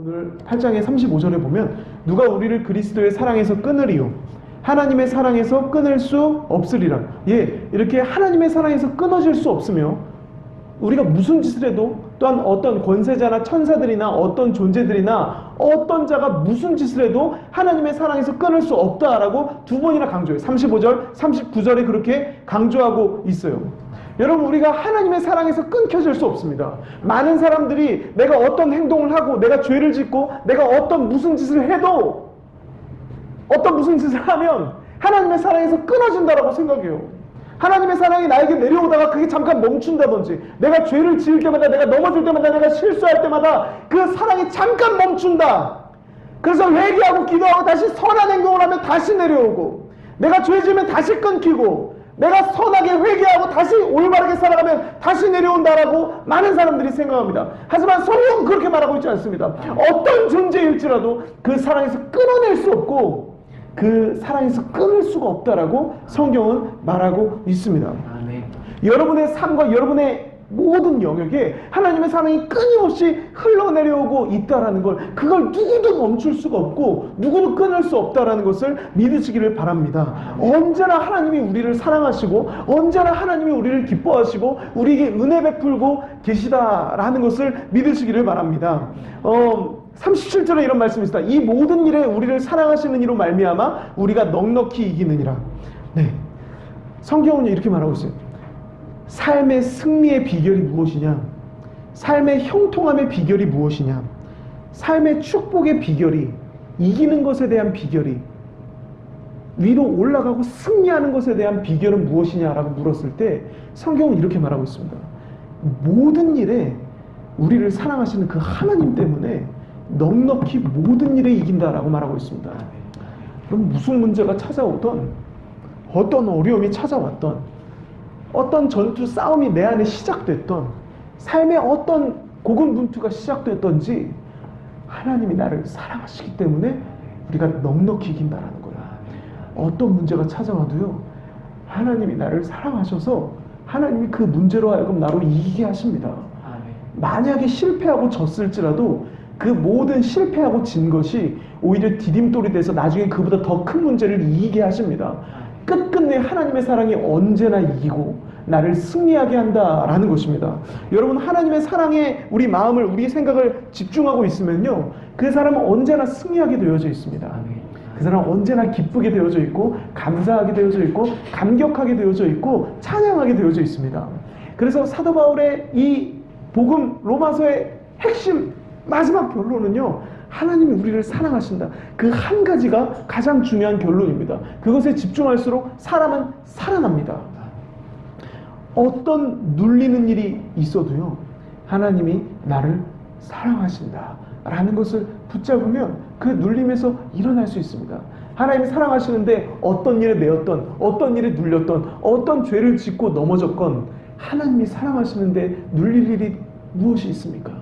오늘 8장의 35절에 보면 누가 우리를 그리스도의 사랑에서 끊으리요 하나님의 사랑에서 끊을 수 없으리라. 이렇게 하나님의 사랑에서 끊어질 수 없으며 우리가 무슨 짓을 해도 또한 어떤 권세자나 천사들이나 어떤 존재들이나 어떤 자가 무슨 짓을 해도 하나님의 사랑에서 끊을 수 없다라고 두 번이나 강조해요. 35절, 39절에 그렇게 강조하고 있어요. 여러분, 우리가 하나님의 사랑에서 끊겨질 수 없습니다. 많은 사람들이 내가 어떤 행동을 하고 내가 죄를 짓고 내가 어떤 무슨 짓을 해도 어떤 무슨 짓을 하면 하나님의 사랑에서 끊어진다라고 생각해요. 하나님의 사랑이 나에게 내려오다가 그게 잠깐 멈춘다든지 내가 죄를 지을 때마다 내가 넘어질 때마다 내가 실수할 때마다 그 사랑이 잠깐 멈춘다. 그래서 회개하고 기도하고 다시 선한 행동을 하면 다시 내려오고 내가 죄 지으면 다시 끊기고 내가 선하게 회개하고 다시 올바르게 살아가면 다시 내려온다라고 많은 사람들이 생각합니다. 하지만 성경은 그렇게 말하고 있지 않습니다. 어떤 존재일지라도 그 사랑에서 끊어낼 수 없고 그 사랑에서 끊을 수가 없다라고 성경은 말하고 있습니다. 아멘. 여러분의 삶과 여러분의 모든 영역에 하나님의 사랑이 끊임없이 흘러내려오고 있다라는 걸, 그걸 누구도 멈출 수가 없고 누구도 끊을 수 없다라는 것을 믿으시기를 바랍니다. 언제나 하나님이 우리를 사랑하시고 언제나 하나님이 우리를 기뻐하시고 우리에게 은혜 베풀고 계시다라는 것을 믿으시기를 바랍니다. 37절에 이런 말씀이 있습니다. 이 모든 일에 우리를 사랑하시는 이로 말미암아 우리가 넉넉히 이기느니라. 성경은 이렇게 말하고 있어요. 삶의 승리의 비결이 무엇이냐? 삶의 형통함의 비결이 무엇이냐? 삶의 축복의 비결이, 이기는 것에 대한 비결이, 위로 올라가고 승리하는 것에 대한 비결은 무엇이냐라고 물었을 때 성경은 이렇게 말하고 있습니다. 모든 일에 우리를 사랑하시는 그 하나님 때문에 넉넉히 모든 일에 이긴다라고 말하고 있습니다. 그럼 무슨 문제가 찾아오던, 어떤 어려움이 찾아왔던, 어떤 전투 싸움이 내 안에 시작됐던, 삶의 어떤 고군분투가 시작됐던지 하나님이 나를 사랑하시기 때문에 우리가 넉넉히 이긴다라는 거예요. 어떤 문제가 찾아와도요, 하나님이 나를 사랑하셔서 하나님이 그 문제로 하여금 나로 이기게 하십니다. 만약에 실패하고 졌을지라도 그 모든 실패하고 진 것이 오히려 디딤돌이 돼서 나중에 그보다 더 큰 문제를 이기게 하십니다. 끝끝내 하나님의 사랑이 언제나 이기고 나를 승리하게 한다라는 것입니다. 여러분, 하나님의 사랑에 우리 마음을, 우리 생각을 집중하고 있으면요, 그 사람은 언제나 승리하게 되어져 있습니다. 그 사람은 언제나 기쁘게 되어져 있고 감사하게 되어져 있고 감격하게 되어져 있고 찬양하게 되어져 있습니다. 그래서 사도 바울의 이 복음 로마서의 핵심 마지막 결론은요, 하나님이 우리를 사랑하신다. 그 한 가지가 가장 중요한 결론입니다. 그것에 집중할수록 사람은 살아납니다. 어떤 눌리는 일이 있어도요, 하나님이 나를 사랑하신다 라는 것을 붙잡으면 그 눌림에서 일어날 수 있습니다. 하나님이 사랑하시는데 어떤 일에 매였던, 어떤 일에 눌렸던, 어떤 죄를 짓고 넘어졌건 하나님이 사랑하시는데 눌릴 일이 무엇이 있습니까?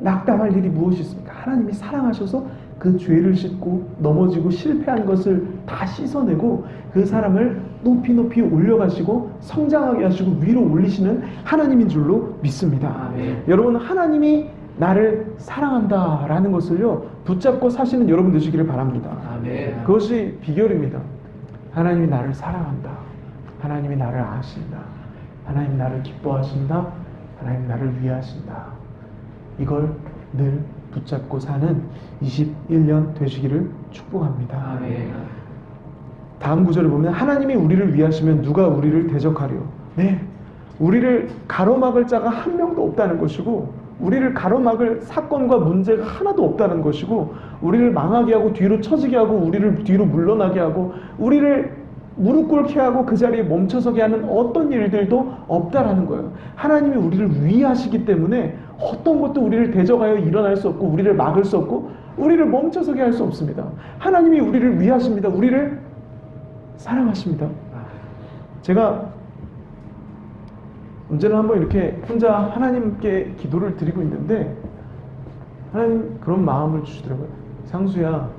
낙담할 일이 무엇이 있습니까? 하나님이 사랑하셔서 그 죄를 씻고 넘어지고 실패한 것을 다 씻어내고 그 사람을 높이 높이 올려가시고 성장하게 하시고 위로 올리시는 하나님인 줄로 믿습니다. 여러분, 하나님이 나를 사랑한다라는 것을요, 붙잡고 사시는 여러분 되시기를 바랍니다. 그것이 비결입니다. 하나님이 나를 사랑한다. 하나님이 나를 아신다. 하나님이 나를 기뻐하신다. 하나님이 나를 위하신다. 이걸 늘 붙잡고 사는 21년 되시기를 축복합니다. 다음 구절을 보면 하나님이 우리를 위하시면 누가 우리를 대적하려. 우리를 가로막을 자가 한 명도 없다는 것이고, 우리를 가로막을 사건과 문제가 하나도 없다는 것이고, 우리를 망하게 하고 뒤로 처지게 하고 우리를 뒤로 물러나게 하고 우리를 무릎 꿇게 하고 그 자리에 멈춰서게 하는 어떤 일들도 없다라는 거예요. 하나님이 우리를 위하시기 때문에 어떤 것도 우리를 대적하여 일어날 수 없고 우리를 막을 수 없고 우리를 멈춰서게 할 수 없습니다. 하나님이 우리를 위하십니다. 우리를 사랑하십니다. 제가 언제나 한번 이렇게 혼자 하나님께 기도를 드리고 있는데 하나님 그런 마음을 주시더라고요. 상수야,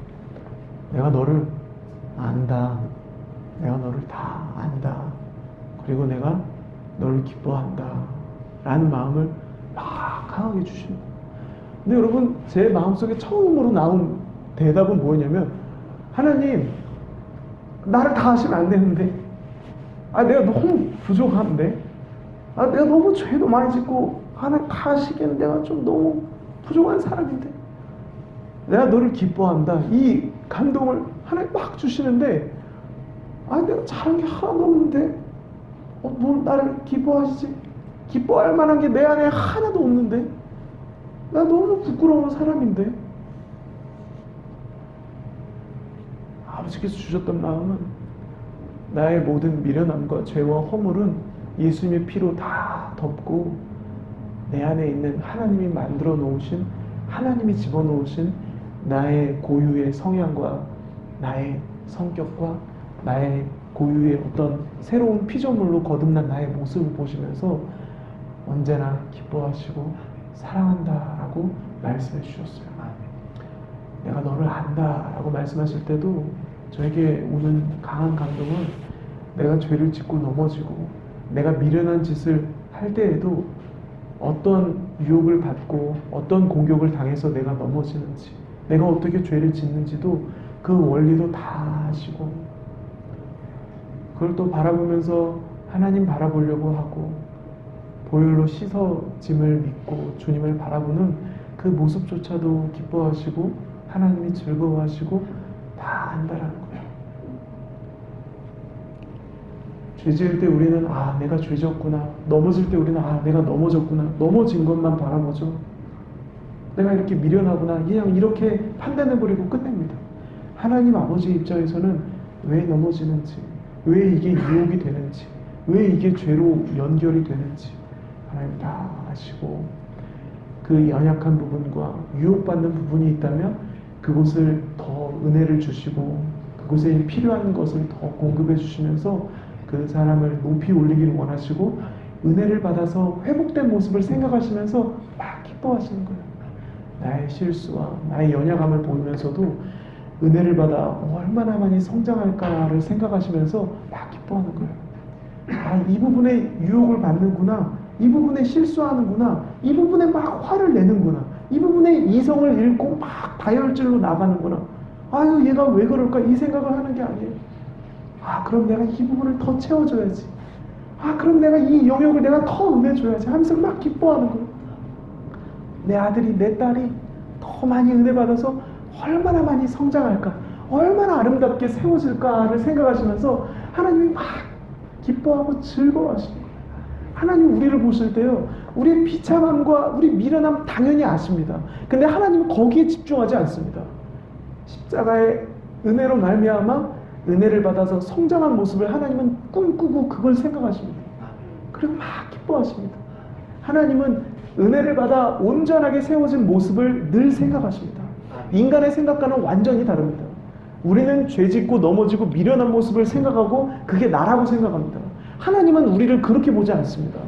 내가 너를 안다. 내가 너를 다 안다. 그리고 내가 너를 기뻐한다 라는 마음을 막 강하게 주십니다. 근데 여러분, 제 마음속에 처음으로 나온 대답은 뭐였냐면, 하나님, 나를 다 하시면 안 되는데, 내가 너무 부족한데, 내가 너무 죄도 많이 짓고, 하나님 다 하시기에는 내가 좀 너무 부족한 사람인데, 내가 너를 기뻐한다. 이 감동을 하나님 막 주시는데, 내가 잘한 게 하나도 없는데, 뭘 나를 기뻐하시지? 기뻐할 만한 게 내 안에 하나도 없는데, 나 너무 부끄러운 사람인데. 아버지께서 주셨던 마음은 나의 모든 미련함과 죄와 허물은 예수님의 피로 다 덮고 내 안에 있는 하나님이 만들어 놓으신, 하나님이 집어넣으신 나의 고유의 성향과 나의 성격과 나의 고유의 어떤 새로운 피조물로 거듭난 나의 모습을 보시면서 언제나 기뻐하시고 사랑한다라고 말씀해 주셨어요. 내가 너를 안다라고 말씀하실 때도 저에게 오는 강한 감동은, 내가 죄를 짓고 넘어지고 내가 미련한 짓을 할 때에도 어떤 유혹을 받고 어떤 공격을 당해서 내가 넘어지는지, 내가 어떻게 죄를 짓는지도 그 원리도 다 아시고, 그걸 또 바라보면서 하나님 바라보려고 하고 보혈로 씻어짐을 믿고 주님을 바라보는 그 모습조차도 기뻐하시고 하나님이 즐거워하시고 다 안다라는 거예요. 죄 지을 때 우리는 내가 죄 졌구나, 넘어질 때 우리는 내가 넘어졌구나, 넘어진 것만 바라보죠. 내가 이렇게 미련하구나, 그냥 이렇게 판단해버리고 끝냅니다. 하나님 아버지 입장에서는 왜 넘어지는지, 왜 이게 유혹이 되는지, 왜 이게 죄로 연결이 되는지 하나님 다 아시고, 그 연약한 부분과 유혹받는 부분이 있다면 그곳을 더 은혜를 주시고 그곳에 필요한 것을 더 공급해 주시면서 그 사람을 높이 올리기를 원하시고, 은혜를 받아서 회복된 모습을 생각하시면서 막 기뻐하시는 거예요. 나의 실수와 나의 연약함을 보면서도 은혜를 받아 얼마나 많이 성장할까를 생각하시면서 막 기뻐하는 거예요. 이 부분에 유혹을 받는구나, 이 부분에 실수하는구나, 이 부분에 막 화를 내는구나, 이 부분에 이성을 잃고 막 다혈질로 나가는구나, 얘가 왜 그럴까, 이 생각을 하는 게 아니에요. 그럼 내가 이 부분을 더 채워줘야지, 그럼 내가 이 영역을 내가 더 은혜줘야지 하면서 막 기뻐하는 거예요. 내 아들이, 내 딸이 더 많이 은혜 받아서 얼마나 많이 성장할까, 얼마나 아름답게 세워질까를 생각하시면서 하나님이 막 기뻐하고 즐거워하시는 거예요. 하나님 우리를 보실 때요, 우리의 비참함과 우리 미련함 당연히 아십니다. 근데 하나님은 거기에 집중하지 않습니다. 십자가의 은혜로 말미암아 은혜를 받아서 성장한 모습을 하나님은 꿈꾸고 그걸 생각하십니다. 그리고 막 기뻐하십니다. 하나님은 은혜를 받아 온전하게 세워진 모습을 늘 생각하십니다. 인간의 생각과는 완전히 다릅니다. 우리는 죄짓고 넘어지고 미련한 모습을 생각하고 그게 나라고 생각합니다. 하나님은 우리를 그렇게 보지 않습니다.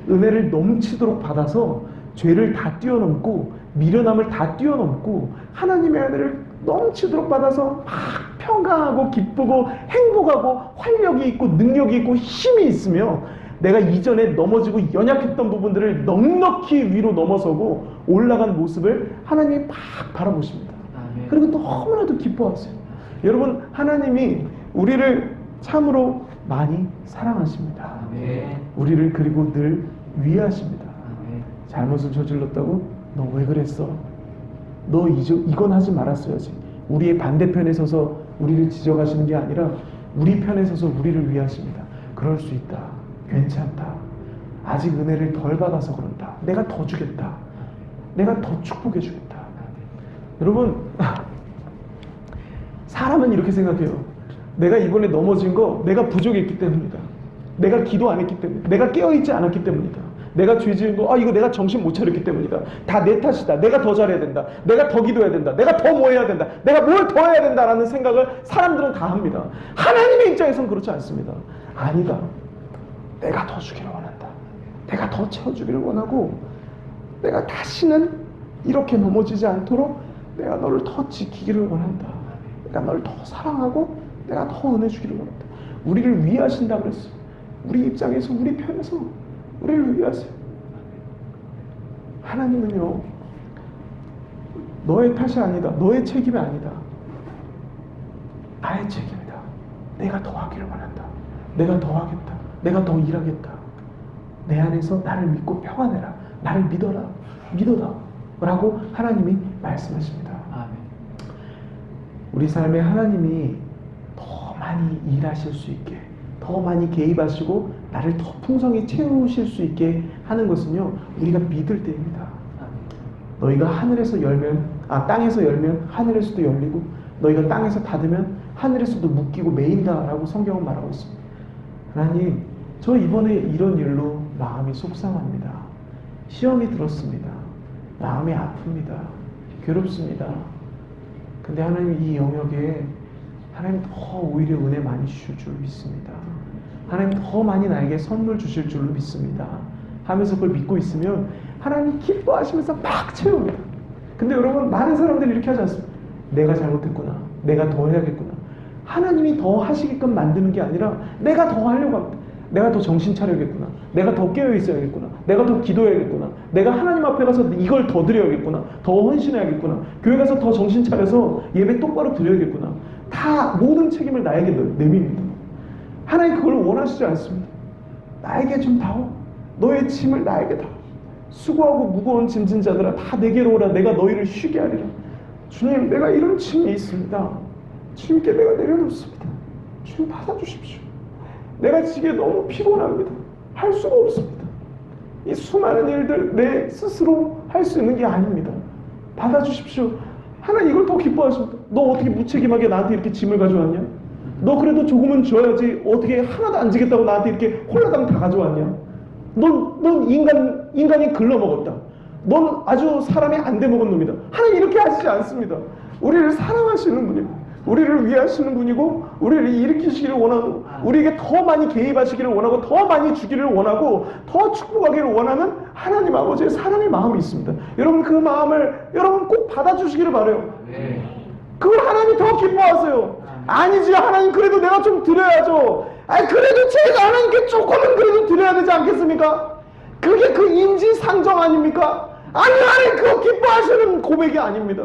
은혜를 넘치도록 받아서 죄를 다 뛰어넘고 미련함을 다 뛰어넘고 하나님의 은혜를 넘치도록 받아서 막 평강하고 기쁘고 행복하고 활력이 있고 능력이 있고 힘이 있으며, 내가 이전에 넘어지고 연약했던 부분들을 넉넉히 위로 넘어서고 올라간 모습을 하나님이 막 바라보십니다. 그리고 너무나도 기뻐하세요. 여러분, 하나님이 우리를 참으로 많이 사랑하십니다. 우리를 그리고 늘 위하십니다. 잘못을 저질렀다고? 너 왜 그랬어? 너 이건 하지 말았어야지. 우리의 반대편에 서서 우리를 지적하시는 게 아니라 우리 편에 서서 우리를 위하십니다. 그럴 수 있다, 괜찮다, 아직 은혜를 덜 받아서 그런다, 내가 더 주겠다, 내가 더 축복해 주겠다. 여러분, 사람은 이렇게 생각해요. 내가 이번에 넘어진 거 내가 부족했기 때문이다, 내가 기도 안 했기 때문이다, 내가 깨어있지 않았기 때문이다, 내가 죄 지은 거 이거 내가 정신 못 차렸기 때문이다, 다 내 탓이다, 내가 더 잘해야 된다, 내가 더 기도해야 된다, 내가 더 뭐 해야 된다, 내가 뭘 더 해야 된다라는 생각을 사람들은 다 합니다. 하나님의 입장에서는 그렇지 않습니다. 아니다, 내가 더 주기를 원한다, 내가 더 채워주기를 원하고, 내가 다시는 이렇게 넘어지지 않도록 내가 너를 더 지키기를 원한다, 내가 너를 더 사랑하고 내가 더 은혜 주기를 원한다. 우리를 위하신다 그랬어요. 우리 입장에서, 우리 편에서 우리를 위하세요. 하나님은요, 너의 탓이 아니다. 너의 책임이 아니다. 나의 책임이다. 내가 더 하기를 원한다. 내가 더 하겠다. 내가 더 일하겠다. 내 안에서 나를 믿고 평안해라. 나를 믿어라. 믿어라. 라고 하나님이 말씀하십니다. 아멘. 우리 삶에 하나님이 더 많이 일하실 수 있게, 더 많이 개입하시고 나를 더 풍성히 채우실 수 있게 하는 것은요, 우리가 믿을 때입니다. 너희가 하늘에서 열면, 땅에서 열면 하늘에서도 열리고, 너희가 땅에서 닫으면 하늘에서도 묶이고 메인다 라고 성경은 말하고 있습니다. 하나님, 저 이번에 이런 일로 마음이 속상합니다. 시험이 들었습니다. 마음이 아픕니다. 괴롭습니다. 근데 하나님, 이 영역에 하나님 더 오히려 은혜 많이 주실 줄 믿습니다. 하나님 더 많이 나에게 선물 주실 줄 믿습니다. 하면서 그걸 믿고 있으면 하나님 기뻐하시면서 막 채웁니다. 근데 여러분, 많은 사람들이 이렇게 하지 않습니까? 내가 잘못했구나. 내가 더 해야겠구나. 하나님이 더 하시게끔 만드는 게 아니라 내가 더 하려고 합니다. 내가 더 정신 차려야겠구나. 내가 더 깨어 있어야겠구나. 내가 더 기도해야겠구나. 내가 하나님 앞에 가서 이걸 더 드려야겠구나. 더 헌신해야겠구나. 교회 가서 더 정신 차려서 예배 똑바로 드려야겠구나. 다 모든 책임을 나에게 내밉니다. 하나님 그걸 원하시지 않습니다. 나에게 좀 다오. 너의 짐을 나에게 다오. 수고하고 무거운 짐진 자들아 다 내게로 오라. 내가 너희를 쉬게 하리라. 주님, 내가 이런 짐이 있습니다. 주님께 내가 내려놓습니다. 주님 받아주십시오. 내가 지게 너무 피곤합니다. 할 수가 없습니다. 이 수많은 일들 내 스스로 할 수 있는 게 아닙니다. 받아주십시오. 하나님 이걸 더 기뻐하십니다. 너 어떻게 무책임하게 나한테 이렇게 짐을 가져왔냐? 너 그래도 조금은 줘야지 어떻게 하나도 안 지겠다고 나한테 이렇게 홀라당 다 가져왔냐? 넌 인간이 글러먹었다. 넌 아주 사람이 안 돼 먹은 놈이다. 하나님 이렇게 하시지 않습니다. 우리를 사랑하시는 분입니다. 우리를 위하시는 분이고 우리를 일으키시기를 원하고 우리에게 더 많이 개입하시기를 원하고 더 많이 주기를 원하고 더 축복하기를 원하는 하나님 아버지의 사랑의 마음이 있습니다. 여러분 그 마음을 여러분 꼭 받아주시기를 바라요. 그걸 하나님이 더 기뻐하세요. 아니지 하나님 그래도 내가 좀 드려야죠. 아니 그래도 제가 하나님께 조금은 그래도 드려야 되지 않겠습니까? 그게 그 인지상정 아닙니까? 아니 하나님 그거 기뻐하시는 고백이 아닙니다.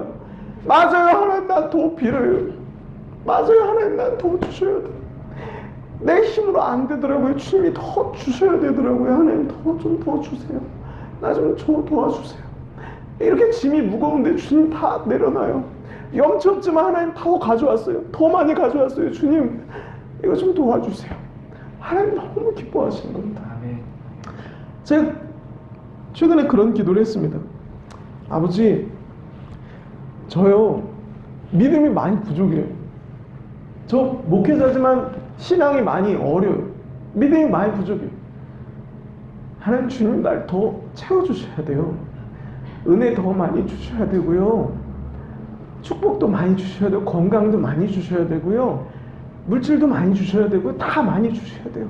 맞아요 하나님 난 더 빌어요. 맞아요 하나님 난 더 주셔야 돼. 내 힘으로 안 되더라고요. 주님이 더 주셔야 되더라고요. 하나님 더 주세요. 나 좀 도와주세요. 이렇게 짐이 무거운데 주님 다 내려놔요. 염치 없지만 하나님 더 가져왔어요. 더 많이 가져왔어요. 주님 이거 좀 도와주세요. 하나님 너무 기뻐하시는 겁니다. 제가 최근에 그런 기도를 했습니다. 아버지 저요 믿음이 많이 부족해요. 저 목회자지만 신앙이 많이 어려요. 믿음이 많이 부족해요. 하나님 주님 날 더 채워주셔야 돼요. 은혜 더 많이 주셔야 되고요. 축복도 많이 주셔야 되고 건강도 많이 주셔야 되고요. 물질도 많이 주셔야 되고 다 많이 주셔야 돼요.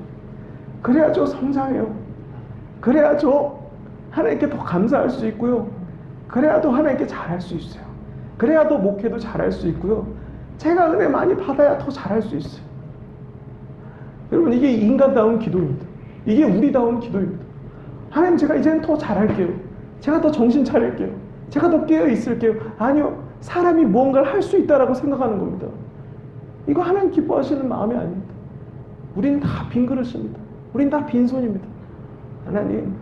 그래야 저 성장해요. 그래야 저 하나님께 더 감사할 수 있고요. 그래야 더 하나님께 잘할 수 있어요. 그래야 더 목회도 잘할 수 있고요. 제가 은혜 많이 받아야 더 잘할 수 있어요. 여러분 이게 인간다운 기도입니다. 이게 우리다운 기도입니다. 하나님 제가 이제는 더 잘할게요. 제가 더 정신 차릴게요. 제가 더 깨어 있을게요. 아니요. 사람이 무언가를 할 수 있다라고 생각하는 겁니다. 이거 하나님 기뻐하시는 마음이 아닙니다. 우린 다 빈 그릇입니다. 우린 다 빈손입니다. 하나님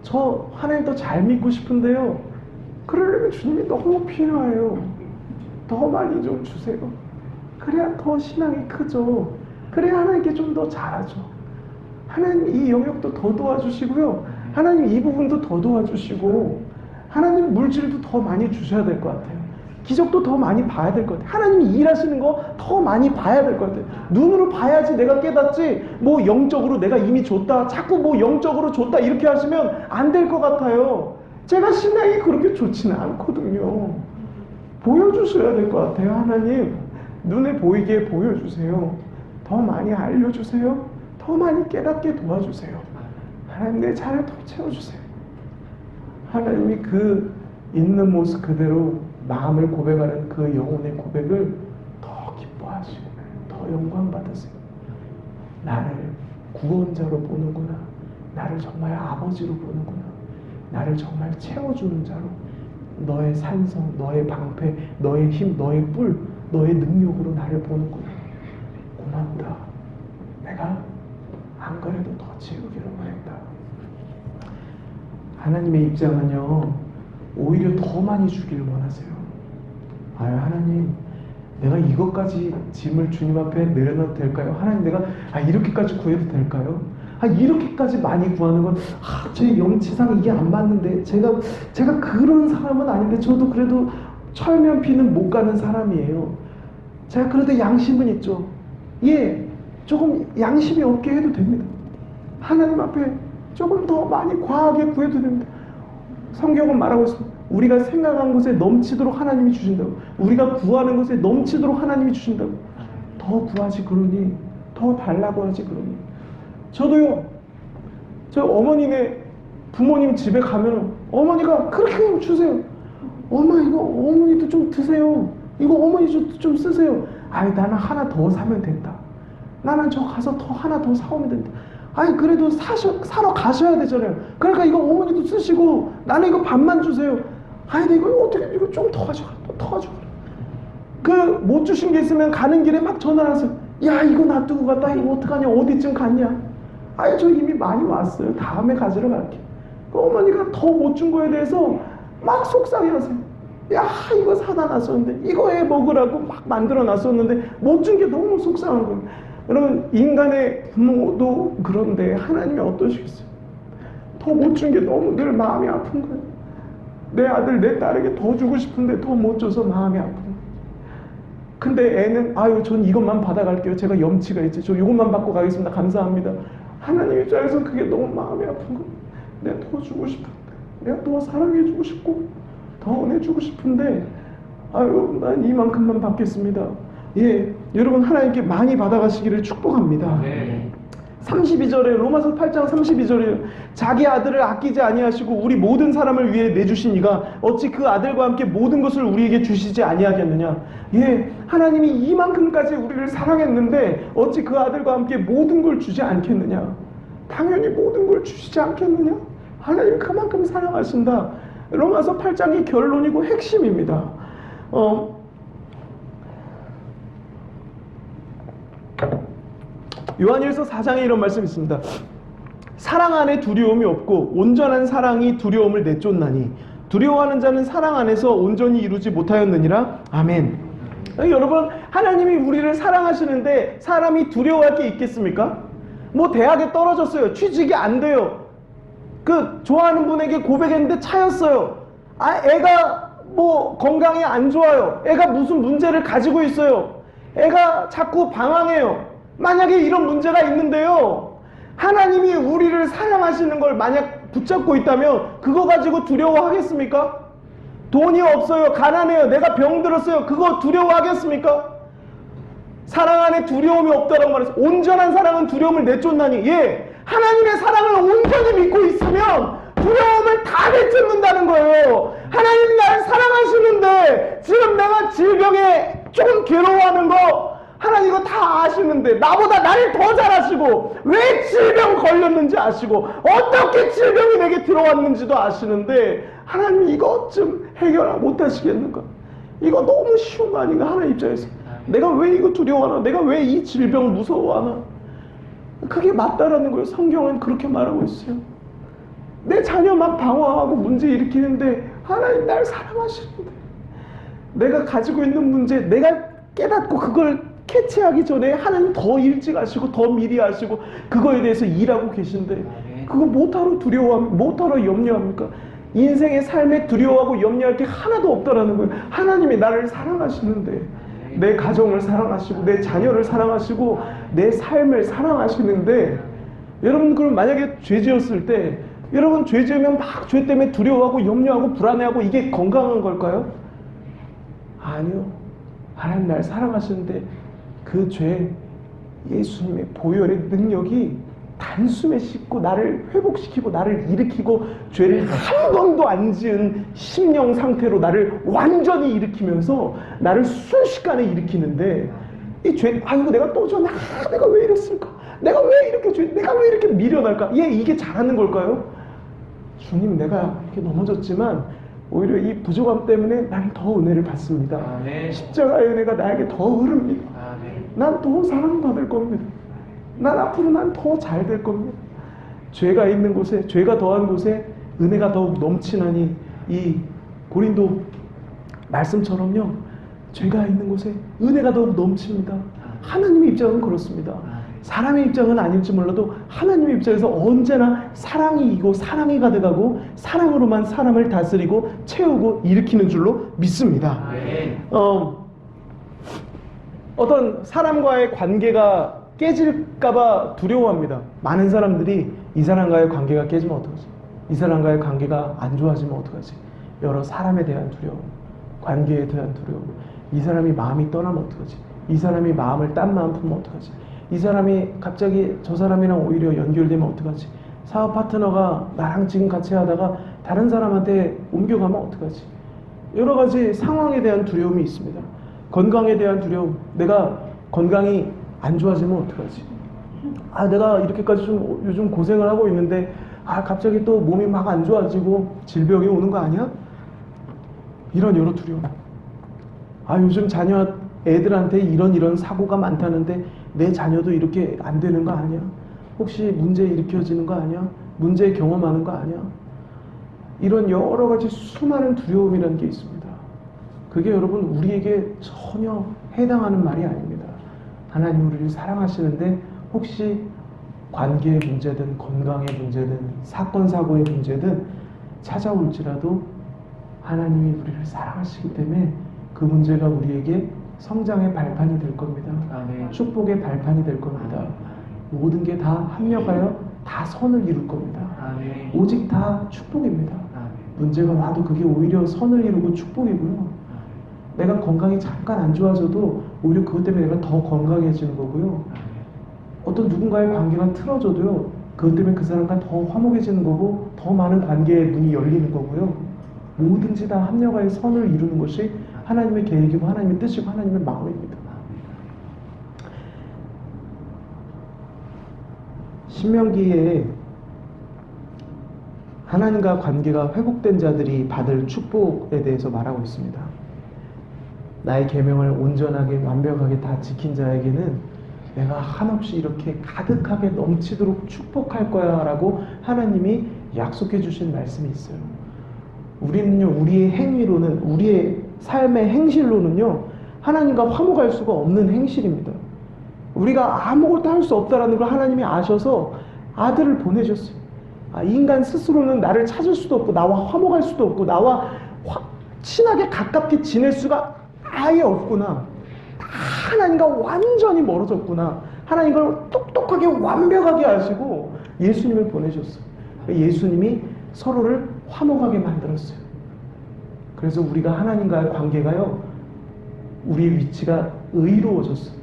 저 하나님 더 잘 믿고 싶은데요. 그러려면 주님이 너무 필요해요. 더 많이 좀 주세요. 그래야 더 신앙이 크죠. 그래야 하나님께 좀 더 잘하죠. 하나님 이 영역도 더 도와주시고요. 하나님 이 부분도 더 도와주시고 하나님 물질도 더 많이 주셔야 될 것 같아요. 기적도 더 많이 봐야 될 것 같아요. 하나님이 일하시는 거 더 많이 봐야 될 것 같아요. 눈으로 봐야지 내가 깨닫지 뭐 영적으로 내가 이미 줬다 자꾸 뭐 영적으로 줬다 이렇게 하시면 안 될 것 같아요. 제가 신앙이 그렇게 좋지는 않거든요. 보여주셔야 될 것 같아요. 하나님 눈에 보이게 보여주세요. 더 많이 알려주세요. 더 많이 깨닫게 도와주세요. 하나님 내 잔을 더 채워주세요. 하나님이 그 있는 모습 그대로 마음을 고백하는 그 영혼의 고백을 더 기뻐하시고 더 영광 받으세요. 나를 구원자로 보는구나. 나를 정말 아버지로 보는구나. 나를 정말 채워주는 자로, 너의 산성, 너의 방패, 너의 힘, 너의 뿔, 너의 능력으로 나를 보는구나. 고맙다. 내가 안 그래도 더 채우기를 원했다. 하나님의 입장은요, 오히려 더 많이 주기를 원하세요. 아유, 하나님, 내가 이것까지 짐을 주님 앞에 내려놔도 될까요? 하나님, 내가 이렇게까지 구해도 될까요? 이렇게까지 많이 구하는 건 제 영치상 이게 안 맞는데, 제가 그런 사람은 아닌데, 저도 그래도 철면피는 못 가는 사람이에요. 제가 그래도 양심은 있죠. 예, 조금 양심이 없게 해도 됩니다. 하나님 앞에 조금 더 많이 과하게 구해도 됩니다. 성경은 말하고 있습니다. 우리가 생각한 것에 넘치도록 하나님이 주신다고. 우리가 구하는 것에 넘치도록 하나님이 주신다고. 더 구하지 그러니, 더 달라고 하지 그러니. 저도요, 저 어머니네 부모님 집에 가면 어머니가 그렇게 주세요. 엄마, 이거 어머니도 좀 드세요. 이거 어머니 좀 쓰세요. 나는 하나 더 사면 된다. 나는 저 가서 더 하나 더 사오면 된다. 그래도 사러 가셔야 되잖아요. 그러니까 이거 어머니도 쓰시고, 나는 이거 반만 주세요. 근데 이거 어떻게, 이거 좀 더 가져가, 더 가져가. 못 주신 게 있으면 가는 길에 막 전화를 하세요. 야, 이거 놔두고 갔다. 이거 어떡하냐? 어디쯤 갔냐? 저 이미 많이 왔어요. 다음에 가지러 갈게. 어머니가 더 못 준 거에 대해서 막 속상해 하세요. 야, 이거 사다 놨었는데, 이거 애 먹으라고 막 만들어 놨었는데, 못 준 게 너무 속상한 거예요. 여러분, 인간의 부모도 그런데 하나님이 어떠시겠어요? 더 못 준 게 너무 늘 마음이 아픈 거예요. 내 아들, 내 딸에게 더 주고 싶은데 더 못 줘서 마음이 아픈 거예요. 근데 애는 전 이것만 받아갈게요. 제가 염치가 있지. 저 이것만 받고 가겠습니다. 감사합니다. 하나님 입장에서 그게 너무 마음이 아픈 거예요. 내가 더 주고 싶은데, 내가 더 사랑해주고 싶고 더 은혜주고 싶은데 난 이만큼만 받겠습니다. 예, 여러분, 하나님께 많이 받아가시기를 축복합니다. 네. 32절에, 로마서 8장 32절에 자기 아들을 아끼지 아니하시고 우리 모든 사람을 위해 내주신 이가 어찌 그 아들과 함께 모든 것을 우리에게 주시지 아니하겠느냐. 예, 하나님이 이만큼까지 우리를 사랑했는데 어찌 그 아들과 함께 모든 걸 주지 않겠느냐. 당연히 모든 걸 주시지 않겠느냐. 하나님 그만큼 사랑하신다. 로마서 8장이 결론이고 핵심입니다. 요한일서 4장에 이런 말씀이 있습니다. 사랑 안에 두려움이 없고 온전한 사랑이 두려움을 내쫓나니 두려워하는 자는 사랑 안에서 온전히 이루지 못하였느니라. 아멘. 여러분, 하나님이 우리를 사랑하시는데 사람이 두려워할 게 있겠습니까? 대학에 떨어졌어요. 취직이 안 돼요. 좋아하는 분에게 고백했는데 차였어요. 애가 건강이 안 좋아요. 애가 무슨 문제를 가지고 있어요. 애가 자꾸 방황해요. 만약에 이런 문제가 있는데요, 하나님이 우리를 사랑하시는 걸 만약 붙잡고 있다면 그거 가지고 두려워하겠습니까? 돈이 없어요. 가난해요. 내가 병들었어요. 그거 두려워하겠습니까? 사랑 안에 두려움이 없다라고 말했어요. 온전한 사랑은 두려움을 내쫓나니. 예, 하나님의 사랑을 온전히 믿고 있으면 두려움을 다 내쫓는다는 거예요. 하나님이 나를 사랑하시는데 지금 내가 질병에 좀 괴로워하는 거 하나님 이거 다 아시는데, 나보다 나를 더 잘 아시고 왜 질병 걸렸는지 아시고 어떻게 질병이 내게 들어왔는지도 아시는데 하나님 이것 좀 해결 못 하시겠는가? 이거 너무 쉬운 거 아닌가? 하나님 입장에서 내가 왜 이거 두려워하나? 내가 왜 이 질병 무서워하나? 그게 맞다라는 거예요. 성경은 그렇게 말하고 있어요. 내 자녀 막 방황하고 문제 일으키는데 하나님 날 사랑하시는데, 내가 가지고 있는 문제 내가 깨닫고 그걸 캐치하기 전에 하나님 더 일찍 하시고 더 미리 하시고 그거에 대해서 일하고 계신데 그거 못하러 두려워합니까? 못하러 염려합니까? 인생의 삶에 두려워하고 염려할 게 하나도 없다라는 거예요. 하나님이 나를 사랑하시는데, 내 가정을 사랑하시고 내 자녀를 사랑하시고 내 삶을 사랑하시는데, 여러분 그럼 만약에 죄 지었을 때 여러분 죄 지으면 막 죄 때문에 두려워하고 염려하고 불안해하고 이게 건강한 걸까요? 아니요. 하나님 날 사랑하시는데 그 죄 예수님의 보혈의 능력이 단숨에 씻고 나를 회복시키고 나를 일으키고 죄를 한 번도 안 지은 심령 상태로 나를 완전히 일으키면서 나를 순식간에 일으키는데, 이 죄, 아이고 내가 또 졌네. 내가 왜 이랬을까? 내가 왜 이렇게 미련할까? 이게 잘하는 걸까요? 주님, 내가 이렇게 넘어졌지만 오히려 이 부족함 때문에 나는 더 은혜를 받습니다. 아멘. 십자가의 은혜가 나에게 더 흐릅니다. 아멘. 난 더 사랑받을 겁니다. 난 앞으로 난 더 잘 될 겁니다. 죄가 있는 곳에, 죄가 더한 곳에 은혜가 더욱 넘치나니, 이 고린도 말씀처럼요, 죄가 있는 곳에 은혜가 더욱 넘칩니다. 하나님의 입장은 그렇습니다. 사람의 입장은 아닐지 몰라도 하나님의 입장에서 언제나 사랑이 이고 사랑이 가득하고 사랑으로만 사람을 다스리고 채우고 일으키는 줄로 믿습니다. 어떤 사람과의 관계가 깨질까봐 두려워합니다. 많은 사람들이 이 사람과의 관계가 깨지면 어떡하지? 이 사람과의 관계가 안 좋아지면 어떡하지? 여러 사람에 대한 두려움, 관계에 대한 두려움, 이 사람이 마음이 떠나면 어떡하지? 이 사람이 마음을 딴 마음 품으면 어떡하지? 이 사람이 갑자기 저 사람이랑 오히려 연결되면 어떡하지? 사업 파트너가 나랑 지금 같이 하다가 다른 사람한테 옮겨가면 어떡하지? 여러 가지 상황에 대한 두려움이 있습니다. 건강에 대한 두려움, 내가 건강이 안 좋아지면 어떡하지? 내가 이렇게까지 좀 요즘 고생을 하고 있는데 갑자기 또 몸이 막 안 좋아지고 질병이 오는 거 아니야? 이런 여러 두려움. 요즘 자녀 애들한테 이런 사고가 많다는데 내 자녀도 이렇게 안 되는 거 아니야? 혹시 문제 일으켜지는 거 아니야? 문제 경험하는 거 아니야? 이런 여러 가지 수많은 두려움이라는 게 있습니다. 그게 여러분 우리에게 전혀 해당하는 말이 아닙니다. 하나님 우리를 사랑하시는데 혹시 관계의 문제든 건강의 문제든 사건 사고의 문제든 찾아올지라도 하나님이 우리를 사랑하시기 때문에 그 문제가 우리에게 성장의 발판이 될 겁니다. 아멘. 축복의 발판이 될 겁니다. 모든 게 다 합력하여 다 선을 이룰 겁니다. 아멘. 오직 다 축복입니다. 아멘. 문제가 와도 그게 오히려 선을 이루고 축복이고요. 내가 건강이 잠깐 안 좋아져도 오히려 그것 때문에 내가 더 건강해지는 거고요. 어떤 누군가의 관계가 틀어져도요, 그것 때문에 그 사람과 더 화목해지는 거고 더 많은 관계의 문이 열리는 거고요. 뭐든지 다 합력하여 선을 이루는 것이 하나님의 계획이고 하나님의 뜻이고 하나님의 마음입니다. 신명기에 하나님과 관계가 회복된 자들이 받을 축복에 대해서 말하고 있습니다. 나의 계명을 온전하게 완벽하게 다 지킨 자에게는 내가 한없이 이렇게 가득하게 넘치도록 축복할 거야 라고 하나님이 약속해 주신 말씀이 있어요. 우리는요, 우리의 행위로는, 우리의 삶의 행실로는요, 하나님과 화목할 수가 없는 행실입니다. 우리가 아무것도 할 수 없다라는 걸 하나님이 아셔서 아들을 보내셨어요. 인간 스스로는 나를 찾을 수도 없고 나와 화목할 수도 없고 나와 친하게 가깝게 지낼 수가 아예 없구나. 하나님과 완전히 멀어졌구나. 하나님 걸 똑똑하게 완벽하게 아시고 예수님을 보내셨어요. 예수님이 서로를 화목하게 만들었어요. 그래서 우리가 하나님과의 관계가요, 우리의 위치가 의로워졌어요.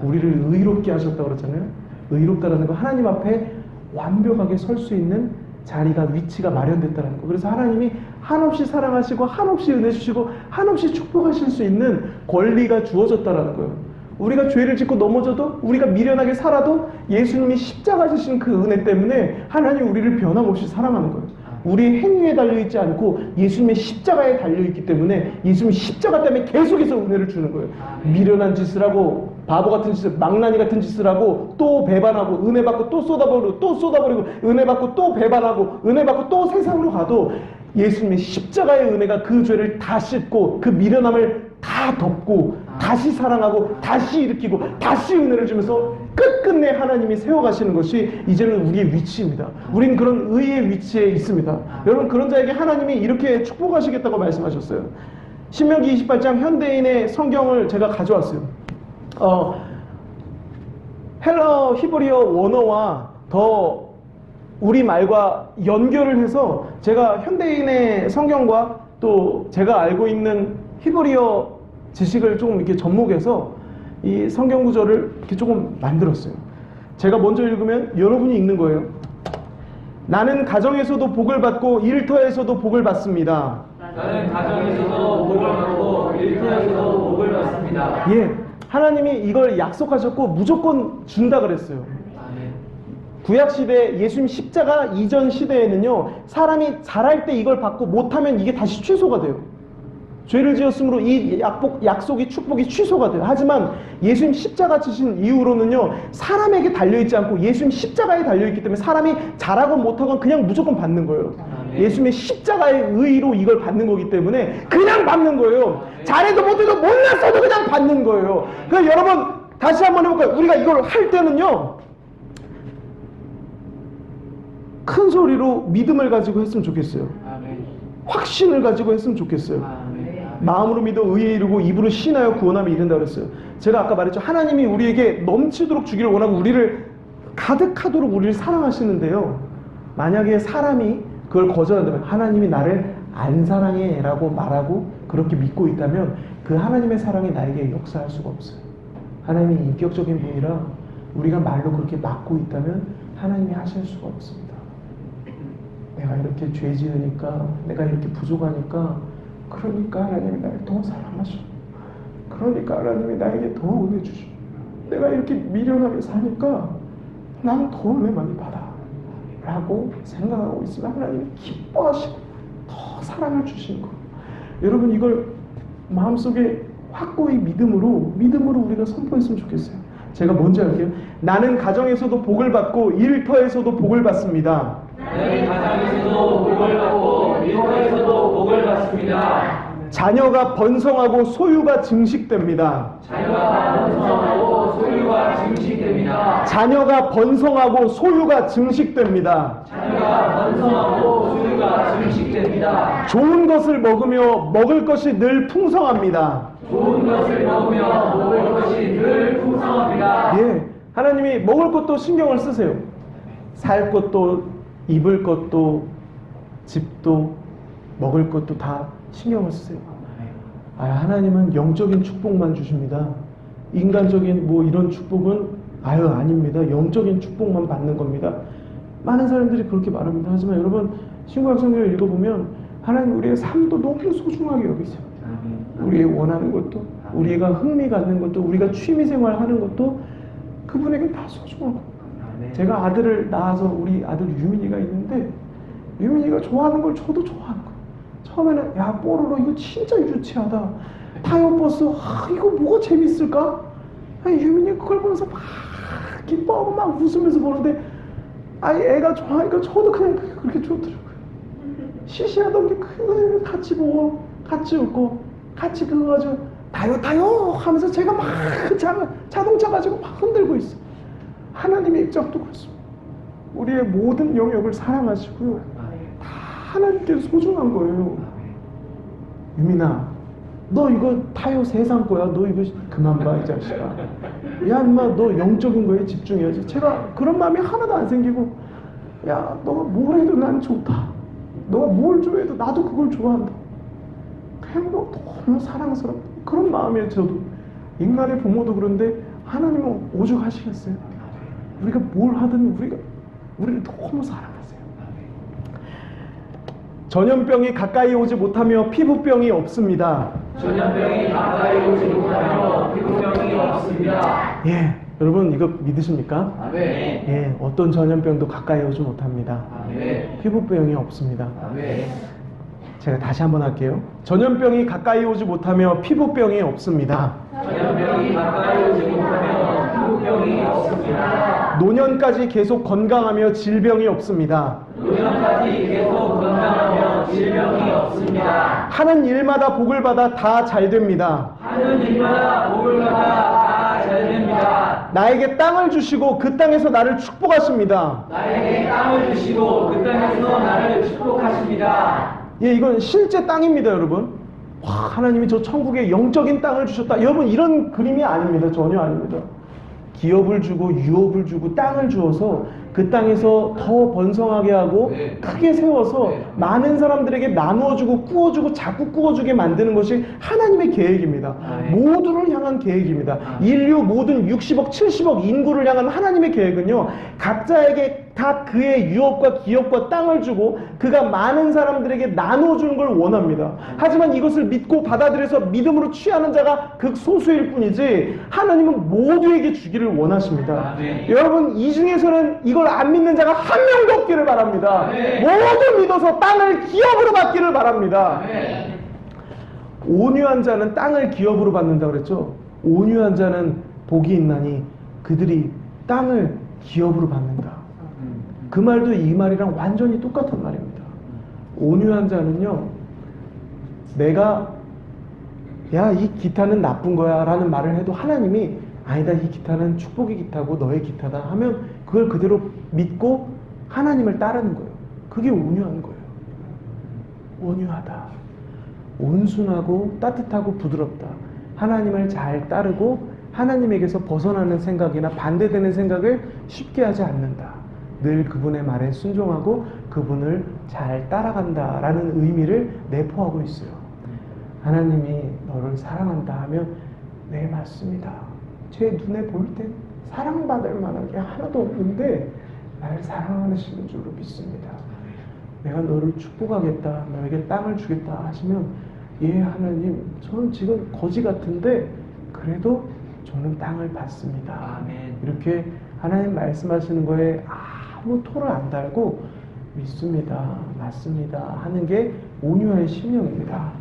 우리를 의롭게 하셨다고 그러잖아요. 의롭다라는 건 하나님 앞에 완벽하게 설 수 있는 자리가, 위치가 마련됐다는 거. 그래서 하나님이 한없이 사랑하시고 한없이 은혜 주시고 한없이 축복하실 수 있는 권리가 주어졌다는 거예요. 우리가 죄를 짓고 넘어져도, 우리가 미련하게 살아도 예수님이 십자가 지신 그 은혜 때문에 하나님 우리를 변함없이 사랑하는 거예요. 우리의 행위에 달려있지 않고 예수님의 십자가에 달려있기 때문에 예수님이 십자가 때문에 계속해서 은혜를 주는 거예요. 미련한 짓을 하고 바보 같은 짓을, 망나니 같은 짓을 하고 또 배반하고 은혜 받고 또 쏟아버리고 또 쏟아버리고 은혜 받고 또 배반하고 은혜 받고 또 세상으로 가도 예수님의 십자가의 은혜가 그 죄를 다 씻고 그 미련함을 다 덮고 다시 사랑하고 다시 일으키고 다시 은혜를 주면서 끝끝내 하나님이 세워가시는 것이 이제는 우리의 위치입니다. 우린 그런 의의 위치에 있습니다. 여러분, 그런 자에게 하나님이 이렇게 축복하시겠다고 말씀하셨어요. 신명기 28장 현대인의 성경을 제가 가져왔어요. 헬러 히브리어 원어와 더 우리말과 연결을 해서 제가 현대인의 성경과 또 제가 알고 있는 히브리어 지식을 조금 이렇게 접목해서 이 성경 구절을 이렇게 조금 만들었어요. 제가 먼저 읽으면 여러분이 읽는 거예요. 나는 가정에서도 복을 받고 일터에서도 복을 받습니다. 나는 가정에서도 복을 받고 일터에서도 복을 받습니다. 예, 하나님이 이걸 약속하셨고 무조건 준다 그랬어요. 구약 시대 예수님 십자가 이전 시대에는요, 사람이 잘할 때 이걸 받고 못하면 이게 다시 취소가 돼요. 죄를 지었으므로 이 약속이, 축복이 취소가 돼요. 하지만 예수님 십자가 지신 이후로는요, 사람에게 달려있지 않고 예수님 십자가에 달려있기 때문에 사람이 잘하건 못하건 그냥 무조건 받는 거예요. 예수님의 십자가의 의의로 이걸 받는 거기 때문에 그냥 받는 거예요. 잘해도 못해도 몰랐어도 그냥 받는 거예요. 그러니까 여러분 다시 한번 해볼까요? 우리가 이걸 할 때는요, 큰 소리로 믿음을 가지고 했으면 좋겠어요. 확신을 가지고 했으면 좋겠어요. 마음으로 믿어 의에 이르고 입으로 신하여 구원함에 이른다 그랬어요. 제가 아까 말했죠. 하나님이 우리에게 넘치도록 주기를 원하고 우리를 가득하도록 우리를 사랑하시는데요, 만약에 사람이 그걸 거절한다면, 하나님이 나를 안 사랑해 라고 말하고 그렇게 믿고 있다면 그 하나님의 사랑이 나에게 역사할 수가 없어요. 하나님이 인격적인 분이라 우리가 말로 그렇게 막고 있다면 하나님이 하실 수가 없습니다. 내가 이렇게 죄 지으니까, 내가 이렇게 부족하니까, 그러니까 하나님이 나를 더 사랑하시고, 그러니까 하나님이 나에게 더 은혜 주시고, 내가 이렇게 미련하게 사니까 나는 더 은혜 많이 받아 라고 생각하고 있으면 하나님이 기뻐하시고 더 사랑을 주시는 거예요. 여러분, 이걸 마음속에 확고히 믿음으로 우리가 선포했으면 좋겠어요. 제가 먼저 할게요. 나는 가정에서도 복을 받고 일터에서도 복을 받습니다. 나는 가정에서도 복을 받고 일터에서도 복을 받습니다. 자녀가 번성하고 소유가 증식됩니다. 자녀가 번성하고 소유가 증식됩니다. 자녀가 번성하고 소유가 증식됩니다. 자녀가 번성하고 소유가 증식됩니다. 좋은 것을 먹으며 먹을 것이 늘 풍성합니다. 좋은 것을 먹으며 먹을 것이 늘 풍성합니다. 예, 하나님이 먹을 것도 신경을 쓰세요. 살 것도, 입을 것도, 집도, 먹을 것도 다 신경을 쓰세요. 하나님은 영적인 축복만 주십니다. 인간적인 뭐 이런 축복은 아닙니다. 영적인 축복만 받는 겁니다. 많은 사람들이 그렇게 말합니다. 하지만 여러분, 신구약 성경을 읽어보면 하나님 우리의 삶도 너무 소중하게 여기세요. 우리의 원하는 것도, 우리가 흥미 갖는 것도, 우리가 취미생활 하는 것도 그분에게 다 소중한 겁니다. 제가 아들을 낳아서 우리 아들 유민이가 있는데, 유민이가 좋아하는 걸 저도 좋아하는 거예요. 처음에는 야, 뽀로로 이거 진짜 유치하다, 타요버스 이거 뭐가 재밌을까? 유민이가 그걸 보면서 막 기뻐하고 막 웃으면서 보는데, 애가 좋아하니까 저도 그냥 그렇게 좋더라고요. 시시하던 게 그거 같이 보고 같이 웃고 같이 그거 가지고 타요 하면서 제가 막 자동차 가지고 막 흔들고 있어요. 하나님의 입장도 그렇습니다. 우리의 모든 영역을 사랑하시고요, 다 하나님께 소중한 거예요. 유민아, 너 이거 타요 세상 거야. 너 이거 그만 봐, 이 자식아. 야, 인마, 너 영적인 거에 집중해야지. 제가 그런 마음이 하나도 안 생기고, 야, 너가 뭘 해도 난 좋다, 너가 뭘 좋아해도 나도 그걸 좋아한다, 그냥 너 너무 사랑스럽다, 그런 마음이에요. 저도 인간의 부모도 그런데 하나님은 오죽하시겠어요. 우리가 뭘 하든 우리를 너무 사랑하세요. 전염병이 가까이 오지 못하며 피부병이 없습니다. 전염병이 가까이 오지 못하며 피부병이 없습니다. 예, 여러분 이거 믿으십니까? 아멘. 예, 어떤 전염병도 가까이 오지 못합니다. 아멘. 피부병이 없습니다. 아멘. 제가 다시 한번 할게요. 전염병이 가까이 오지 못하며 피부병이 없습니다. 전염병이 가까이 오지 못하며 피부병이 없습니다. 노년까지 계속 건강하며 질병이 없습니다. 노년까지 계속 건강하며 질병이 없습니다. 하는 일마다 복을 받아 다 잘 됩니다. 하는 일마다 복을 받아 다 잘 됩니다. 나에게 땅을 주시고 그 땅에서 나를 축복하십니다. 나에게 땅을 주시고 그 땅에서 나를 축복하십니다. 예, 이건 실제 땅입니다, 여러분. 와, 하나님이 저 천국에 영적인 땅을 주셨다. 여러분, 이런 그림이 아닙니다. 전혀 아닙니다. 기업을 주고 유업을 주고 땅을 주어서 그 땅에서 더 번성하게 하고 크게 세워서 많은 사람들에게 나누어주고 꾸어주고 자꾸 꾸어주게 만드는 것이 하나님의 계획입니다. 모두를 향한 계획입니다. 인류 모든 60억 70억 인구를 향한 하나님의 계획은요, 각자에게 다 그의 유업과 기업과 땅을 주고 그가 많은 사람들에게 나눠주는 걸 원합니다. 하지만 이것을 믿고 받아들여서 믿음으로 취하는 자가 극소수일 뿐이지 하나님은 모두에게 주기를 원하십니다. 아멘. 여러분 이 중에서는 이걸 안 믿는 자가 한 명도 없기를 바랍니다. 아멘. 모두 믿어서 땅을 기업으로 받기를 바랍니다. 아멘. 온유한 자는 땅을 기업으로 받는다고 그랬죠. 온유한 자는 복이 있나니 그들이 땅을 기업으로 받는다. 그 말도 이 말이랑 완전히 똑같은 말입니다. 온유한 자는요, 내가 야, 이 기타는 나쁜 거야 라는 말을 해도 하나님이 아니다, 이 기타는 축복의 기타고 너의 기타다 하면 그걸 그대로 믿고 하나님을 따르는 거예요. 그게 온유한 거예요. 온유하다. 온순하고 따뜻하고 부드럽다. 하나님을 잘 따르고 하나님에게서 벗어나는 생각이나 반대되는 생각을 쉽게 하지 않는다. 늘 그분의 말에 순종하고 그분을 잘 따라간다 라는 의미를 내포하고 있어요. 하나님이 너를 사랑한다 하면 네, 맞습니다. 제 눈에 볼 땐 사랑받을 만한 게 하나도 없는데 나를 사랑하시는 줄로 믿습니다. 내가 너를 축복하겠다, 너에게 땅을 주겠다 하시면 예, 하나님, 저는 지금 거지 같은데 그래도 저는 땅을 받습니다. 아멘. 이렇게 하나님 말씀하시는 거에 아무 토를 안 달고 믿습니다, 맞습니다 하는 게 온유의 심령입니다.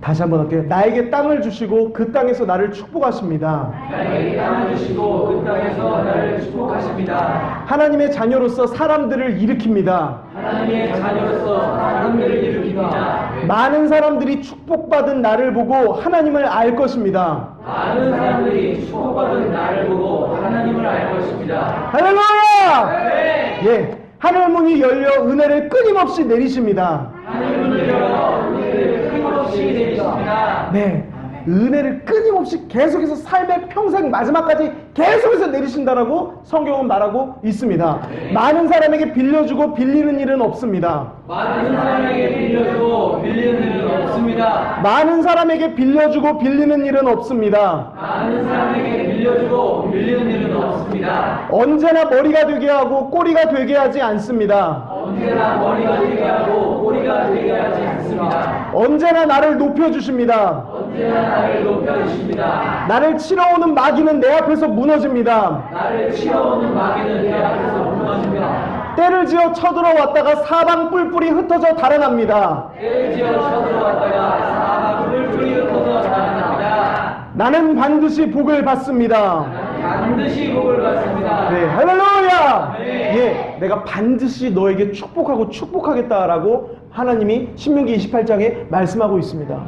다시 한번 할게요. 나에게 땅을 주시고 그 땅에서 나를 축복하십니다. 나에게 땅을 주시고 그 땅에서 나를 축복하십니다. 하나님의 자녀로서 사람들을 일으킵니다. 하나님의 자녀로서 사람들을 일으킵니다. 많은 사람들이 축복받은 나를 보고 하나님을 알 것입니다. 많은 사람들이 축복받은 나를 보고 하나님을 알 것입니다. 할렐루야! 네. 예, 하늘 문이 열려 은혜를 끊임없이 내리십니다. 하나님을 열어 우리를 끊임없이 내리십니다. 네, 은혜를 끊임없이 계속해서 삶의 평생 마지막까지 계속해서 내리신다라고 성경은 말하고 있습니다. 많은 사람에게 빌려주고 빌리는 일은 없습니다. 많은 사람에게 빌려주고 빌리는 일은 없습니다. 많은 사람에게 빌려주고 빌리는 일은 없습니다. 많은 사람에게 빌려주고 빌리는 일은 없습니다. 언제나 머리가 되게 하고 꼬리가 되게 하지 않습니다. 언제나 머리가 되게 하고 꼬리가 되게 하지 않습니다. 언제나 나를 높여주십니다. 언제나 나를 높여주십니다. 나를 치러오는 마귀는 내 앞에서 무너집니다. 나를 치러오는 마귀는 내 앞에서 무너집니다. 때를 지어 쳐들어왔다가 사방 뿔뿔이 흩어져 달아납니다. 때를 지어 쳐들어왔다가 사방 뿔뿔이 흩어져 달아납니다. 나는 반드시 복을 받습니다. 반드시 복을 받습니다. 네, 할렐루야! 네. 예, 내가 반드시 너에게 축복하고 축복하겠다라고 하나님이 신명기 28장에 말씀하고 있습니다.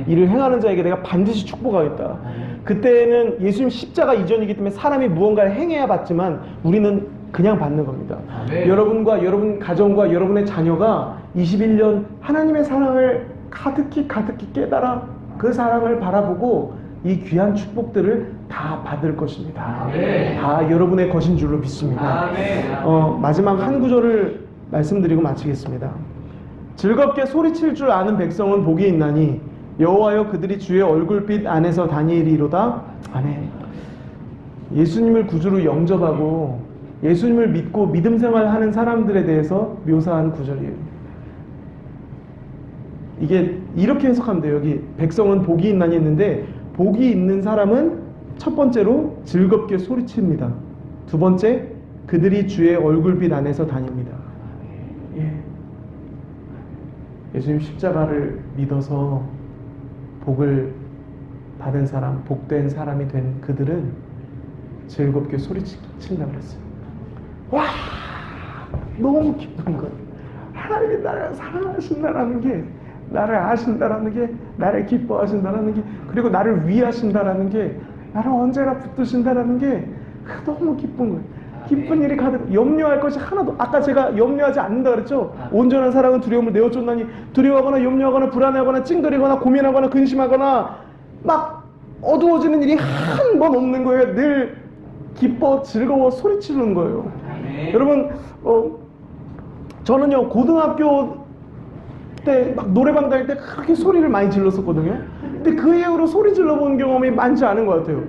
이를 행하는 자에게 내가 반드시 축복하겠다. 그때는 예수님 십자가 이전이기 때문에 사람이 무언가를 행해야 받지만 우리는 그냥 받는 겁니다. 네. 여러분과 여러분 가정과 여러분의 자녀가 21년 하나님의 사랑을 가득히 깨달아 그 사랑을 바라보고 이 귀한 축복들을 다 받을 것입니다. 네. 다 여러분의 것인 줄로 믿습니다. 아멘. 마지막 한 구절을 말씀드리고 마치겠습니다. 즐겁게 소리칠 줄 아는 백성은 복이 있나니 여호와여 그들이 주의 얼굴빛 안에서 다니리로다. 아멘. 예수님을 구주로 영접하고 예수님을 믿고 믿음 생활하는 사람들에 대해서 묘사한 구절이에요. 이게 이렇게 해석하면 돼요. 여기 백성은 복이 있나니 했는데 복이 있는 사람은 첫 번째로 즐겁게 소리칩니다. 두 번째, 그들이 주의 얼굴빛 안에서 다닙니다. 예. 예수님 십자가를 믿어서 복을 받은 사람, 복된 사람이 된 그들은 즐겁게 소리친다고 그랬어요. 와! 너무 기쁜 거예요. 하나님이 나를 사랑하신다라는 게, 나를 아신다라는 게, 나를 기뻐하신다라는 게, 그리고 나를 위하신다라는 게, 나를 언제나 붙드신다라는 게 너무 기쁜 거예요. 기쁜 일이 가득, 염려할 것이 하나도, 아까 제가 염려하지 않는다 그랬죠? 온전한 사랑은 두려움을 내어쫓나니 두려워하거나 염려하거나 불안해하거나 찡그리거나 고민하거나 근심하거나 막 어두워지는 일이 한 번 없는 거예요. 늘 기뻐 즐거워 소리치는 거예요. 여러분, 저는요 고등학교 때 막 노래방 다닐 때 그렇게 소리를 많이 질렀었거든요. 근데 그 이후로 소리 질러본 경험이 많지 않은 것 같아요.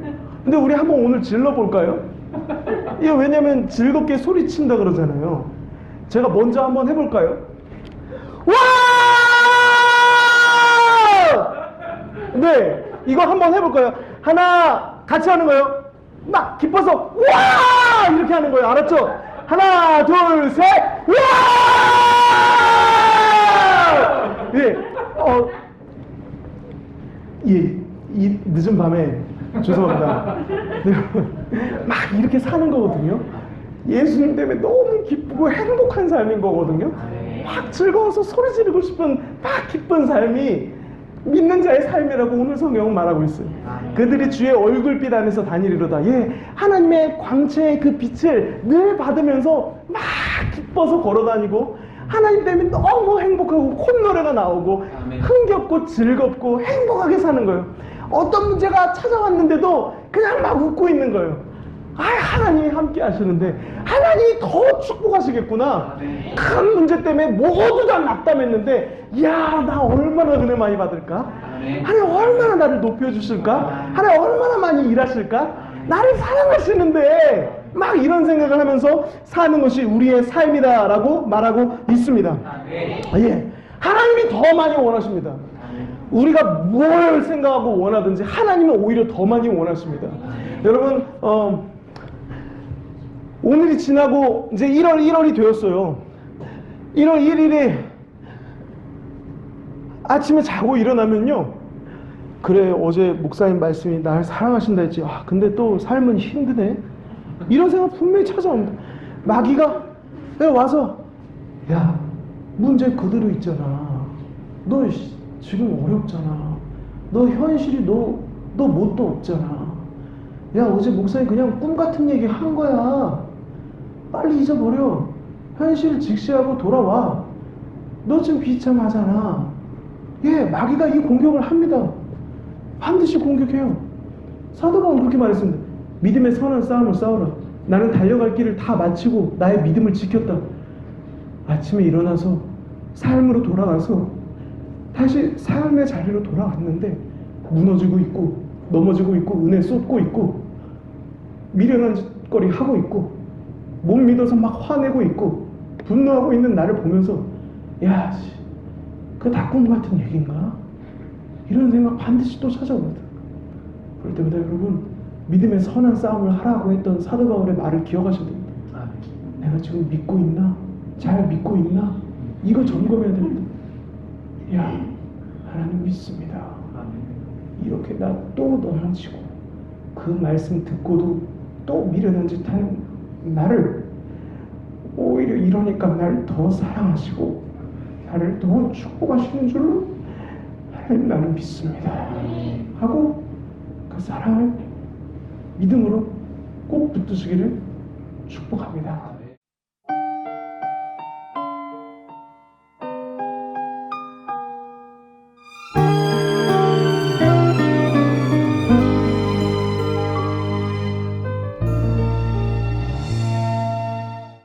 근데 우리 한번 오늘 질러볼까요? 이거 왜냐면 즐겁게 소리친다 그러잖아요. 제가 먼저 한번 해볼까요? 와! 네, 이거 한번 해볼까요? 하나, 같이 하는 거예요. 막 기뻐서 와! 이렇게 하는 거예요. 알았죠? 하나, 둘, 셋, 와! 예, 예, 이 늦은 밤에 죄송합니다. 네, 막 이렇게 사는 거거든요. 예수님 때문에 너무 기쁘고 행복한 삶인 거거든요. 막 즐거워서 소리 지르고 싶은 막 기쁜 삶이 믿는 자의 삶이라고 오늘 성경은 말하고 있어요. 그들이 주의 얼굴빛 안에서 다니리로다. 예, 하나님의 광채의 그 빛을 늘 받으면서 막 기뻐서 걸어다니고 하나님 때문에 너무 행복하고 콧노래가 나오고 흥겹고 즐겁고 행복하게 사는 거예요. 어떤 문제가 찾아왔는데도 그냥 막 웃고 있는 거예요. 아, 하나님이 함께 하시는데 하나님이 더 축복하시겠구나. 큰 문제 때문에 모두 다 낙담했는데 야, 나 얼마나 은혜 많이 받을까? 하나님 얼마나 나를 높여주실까? 하나님 얼마나 많이 일하실까? 나를 사랑하시는데 막 이런 생각을 하면서 사는 것이 우리의 삶이다라고 말하고 있습니다. 예, 하나님이 더 많이 원하십니다. 우리가 뭘 생각하고 원하든지 하나님은 오히려 더 많이 원하십니다. 여러분, 오늘이 지나고 이제 1월이 되었어요. 1월 1일에 아침에 자고 일어나면요, 그래, 어제 목사님 말씀이 날 사랑하신다 했지. 아, 근데 또 삶은 힘드네. 이런 생각 분명히 찾아옵니다. 마귀가 와서, 야, 문제 그대로 있잖아. 너 지금 어렵잖아. 너 현실이 너 뭣도 없잖아. 야, 어제 목사님 그냥 꿈 같은 얘기 한 거야. 빨리 잊어버려. 현실을 직시하고 돌아와. 너 지금 비참하잖아. 예, 마귀가 이 공격을 합니다. 반드시 공격해요. 사도 바울은 그렇게 말했습니다. 믿음의 선한 싸움을 싸우라. 나는 달려갈 길을 다 마치고 나의 믿음을 지켰다. 아침에 일어나서 삶으로 돌아가서 다시 삶의 자리로 돌아왔는데 무너지고 있고 넘어지고 있고 은혜 쏟고 있고 미련한 짓거리 하고 있고 못 믿어서 막 화내고 있고 분노하고 있는 나를 보면서 야, 그거 다 꿈 같은 얘기인가? 이런 생각 반드시 또 찾아오거든. 그럴 때마다 여러분, 믿음의 선한 싸움을 하라고 했던 사도 바울의 말을 기억하셔야 됩니다. 내가 지금 믿고 있나? 잘 믿고 있나? 이거 점검해야 됩니다. 야, 하나님 믿습니다. 이렇게 나 또 넘어지고 그 말씀 듣고도 또 미련한 짓 하는 나를 오히려 이러니까 나를 더 사랑하시고 나를 더 축복하시는 줄로 하나님 나는 믿습니다 하고 그 사랑을 믿음으로 꼭 붙드시기를 축복합니다.